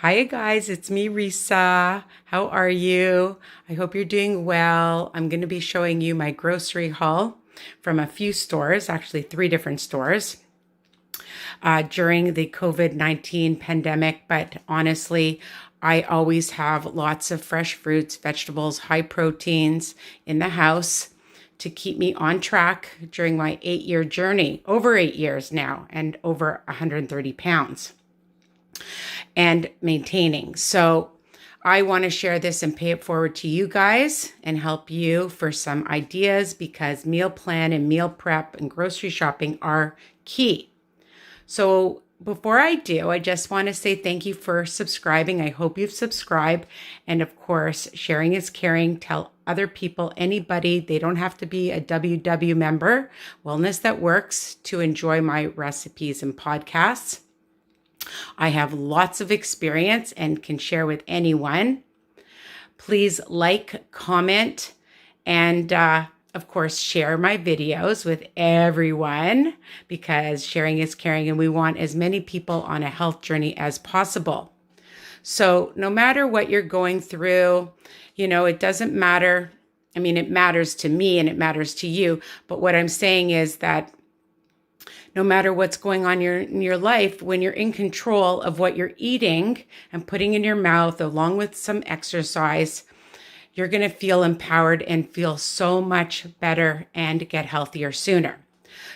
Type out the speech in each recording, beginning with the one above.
Hi guys, it's me, Risa. How are you? I hope you're doing well. I'm going to be showing you my grocery haul from a few stores, actually three different stores, during the COVID-19 pandemic. But honestly, I always have lots of fresh fruits, vegetables, high proteins in the house to keep me on track during my 8-year journey, over 8 years now, and over 130 pounds and maintaining. So I want to share this and pay it forward to you guys and help you for some ideas because meal plan and meal prep and grocery shopping are key. So before I do, I just want to say thank you for subscribing. I hope you've subscribed. And of course, sharing is caring. Tell other people, anybody, they don't have to be a WW member, Wellness That Works, to enjoy my recipes and podcasts. I have lots of experience and can share with anyone. Please like, comment, and of course, share my videos with everyone because sharing is caring and we want as many people on a health journey as possible. So no matter what you're going through, it doesn't matter. I mean, it matters to me and it matters to you. But what I'm saying is that no matter what's going on in your life, when you're in control of what you're eating and putting in your mouth, along with some exercise, you're going to feel empowered and feel so much better and get healthier sooner.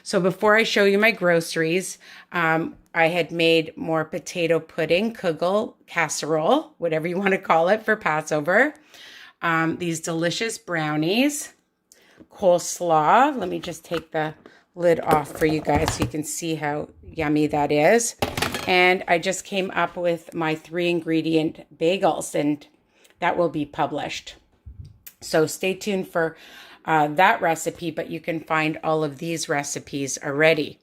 So before I show you my groceries, I had made more potato pudding, kugel, casserole, whatever you want to call it for Passover. These delicious brownies, coleslaw. Let me just take the lid off for you guys so you can see how yummy that is. And I just came up with my 3-ingredient bagels, and that will be published. So stay tuned for that recipe, but you can find all of these recipes already.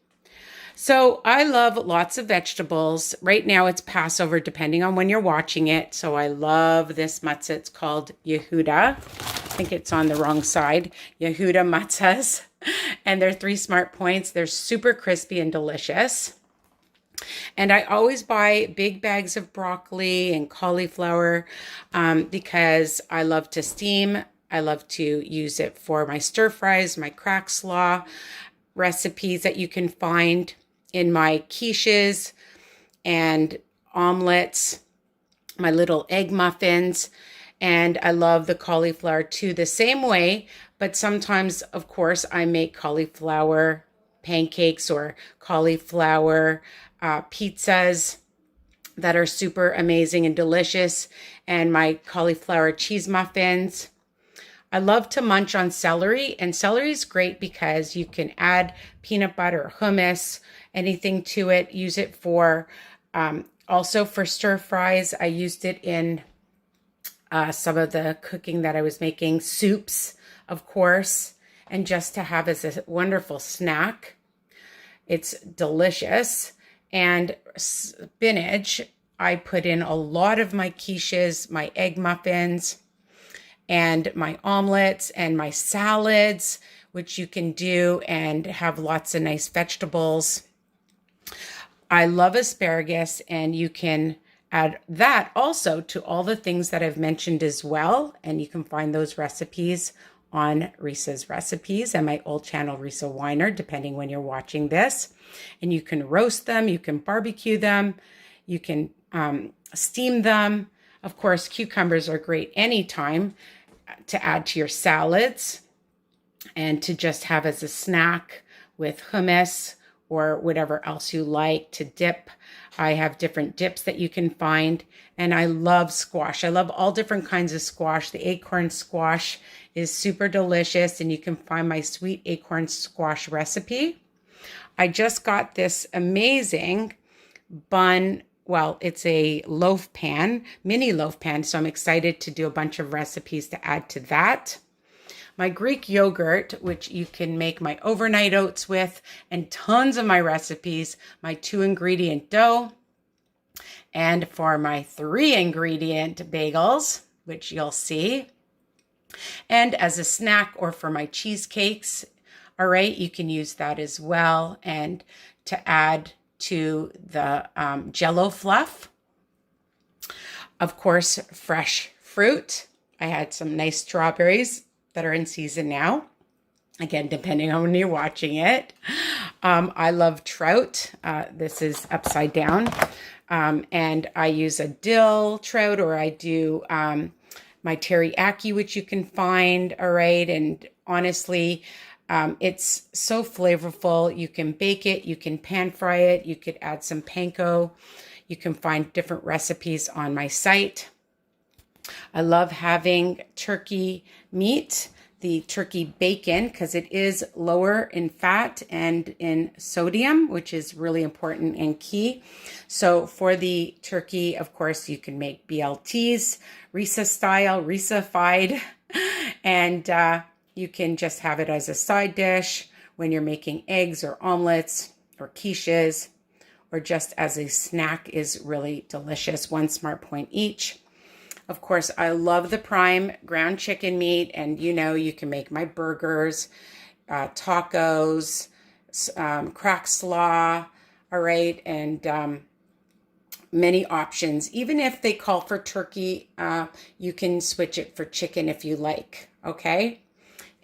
So I love lots of vegetables. Right now it's Passover, depending on when you're watching it. So I love this matzah. It's called Yehuda. I think it's on the wrong side. Yehuda matzahs. And they're 3 smart points. They're super crispy and delicious. And I always buy big bags of broccoli and cauliflower because I love to steam. I love to use it for my stir fries, my crack slaw recipes that you can find in my quiches and omelets, my little egg muffins. And I love the cauliflower too, the same way. But sometimes, of course, I make cauliflower pancakes or cauliflower pizzas that are super amazing and delicious. And my cauliflower cheese muffins. I love to munch on celery, and celery is great because you can add peanut butter, hummus, anything to it. Use it for, also for stir fries. I used it in some of the cooking that I was making, soups, of course, and just to have as a wonderful snack. It's delicious. And spinach, I put in a lot of my quiches, my egg muffins, and my omelets and my salads, which you can do and have lots of nice vegetables. I love asparagus, and you can add that also to all the things that I've mentioned as well. And you can find those recipes on Risa's Recipes and my old channel, Risa Weiner, depending when you're watching this. And you can roast them, you can barbecue them, you can steam them. Of course, cucumbers are great anytime to add to your salads and to just have as a snack with hummus or whatever else you like to dip. I have different dips that you can find. And I love squash. I love all different kinds of squash. The acorn squash is super delicious, and you can find my sweet acorn squash recipe. I just got this amazing bun. Well, it's a loaf pan, mini loaf pan. So I'm excited to do a bunch of recipes to add to that. My Greek yogurt, which you can make my overnight oats with, and tons of my recipes, my 2-ingredient dough, and for my 3-ingredient bagels, which you'll see. And as a snack or for my cheesecakes, all right, you can use that as well. And to add to the Jell-O fluff. Of course, fresh fruit. I had some nice strawberries that are in season now. Again, depending on when you're watching it. I love trout. This is upside down. And I use a dill trout, or I do my teriyaki, which you can find, all right? And honestly, it's so flavorful. You can bake it, you can pan fry it, you could add some panko. You can find different recipes on my site. I love having turkey meat, the turkey bacon, because it is lower in fat and in sodium, which is really important and key. So for the turkey, of course, you can make BLTs, Risa style, Risa-fied, and you can just have it as a side dish when you're making eggs or omelets or quiches, or just as a snack is really delicious. 1 smart point each. Of course, I love the prime ground chicken meat, and you can make my burgers, tacos, crack slaw, all right, and many options. Even if they call for turkey, you can switch it for chicken if you like, okay?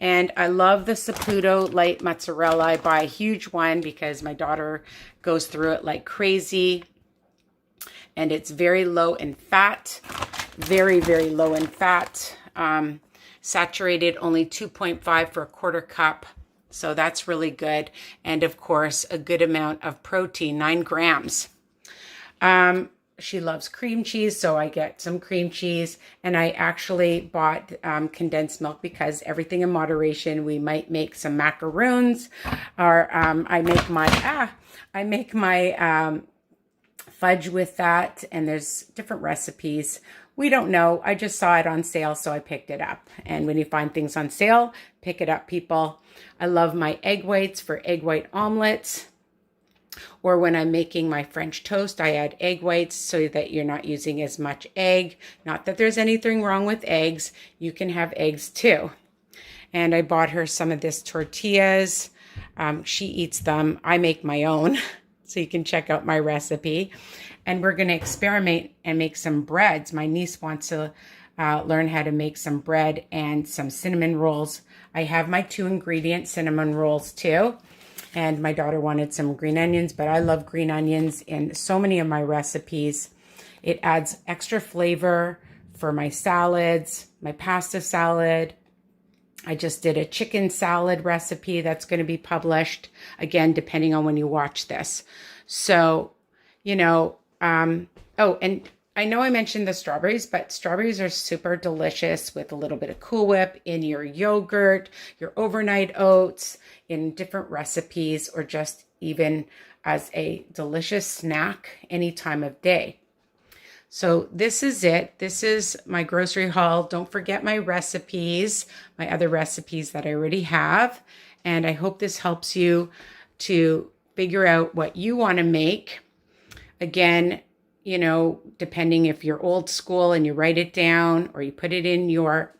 And I love the Saputo light mozzarella. I buy a huge one because my daughter goes through it like crazy. And it's very low in fat, very, very low in fat. Saturated only 2.5 for a quarter cup. So that's really good. And of course, a good amount of protein, 9 grams. She loves cream cheese, so I get some cream cheese. And I actually bought condensed milk because everything in moderation. We might make some macaroons, or I make my fudge with that, and there's different recipes. We don't know. I just saw it on sale, so I picked it up. And when you find things on sale, pick it up, people. I love my egg whites for egg white omelets. Or when I'm making my French toast, I add egg whites so that you're not using as much egg. Not that there's anything wrong with eggs. You can have eggs too. And I bought her some of this tortillas. She eats them. I make my own. So you can check out my recipe. And we're going to experiment and make some breads. My niece wants to learn how to make some bread and some cinnamon rolls. I have my 2 ingredient cinnamon rolls too. And my daughter wanted some green onions, but I love green onions in so many of my recipes. It adds extra flavor for my salads, my pasta salad. I just did a chicken salad recipe that's going to be published, again, depending on when you watch this. So, oh, and I know I mentioned the strawberries, but strawberries are super delicious with a little bit of Cool Whip in your yogurt, your overnight oats, in different recipes, or just even as a delicious snack any time of day. So this is it. This is my grocery haul. Don't forget my recipes, my other recipes that I already have. And I hope this helps you to figure out what you want to make. Again, depending if you're old school and you write it down, or you put it in your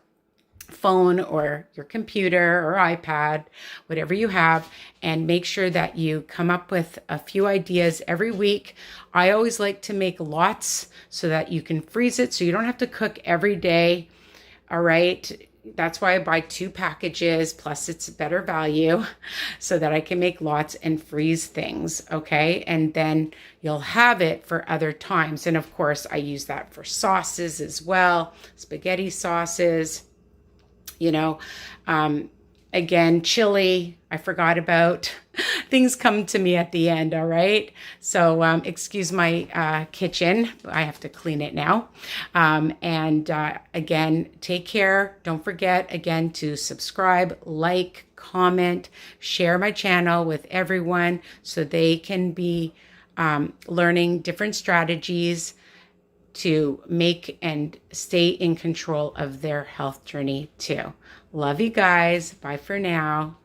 phone or your computer or iPad, whatever you have, and make sure that you come up with a few ideas every week. I always like to make lots so that you can freeze it so you don't have to cook every day. All right. That's why I buy 2 packages, plus it's better value, so that I can make lots and freeze things, okay? And then you'll have it for other times. And of course, I use that for sauces as well, spaghetti sauces, again, chili, I forgot about. Things come to me at the end, all right? So excuse my kitchen. I have to clean it now. Again, take care. Don't forget, again, to subscribe, like, comment, share my channel with everyone so they can be learning different strategies to make and stay in control of their health journey too. Love you guys. Bye for now.